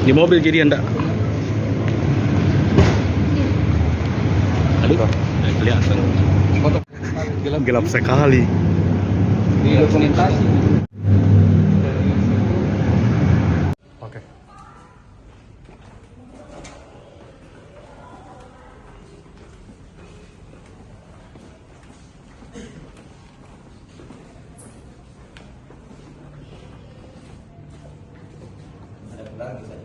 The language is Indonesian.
Di mobil jadi anda. Aduh, kelihatan. Gelap sekali. Di dokumentasi. Oke. Ada pelan bisa.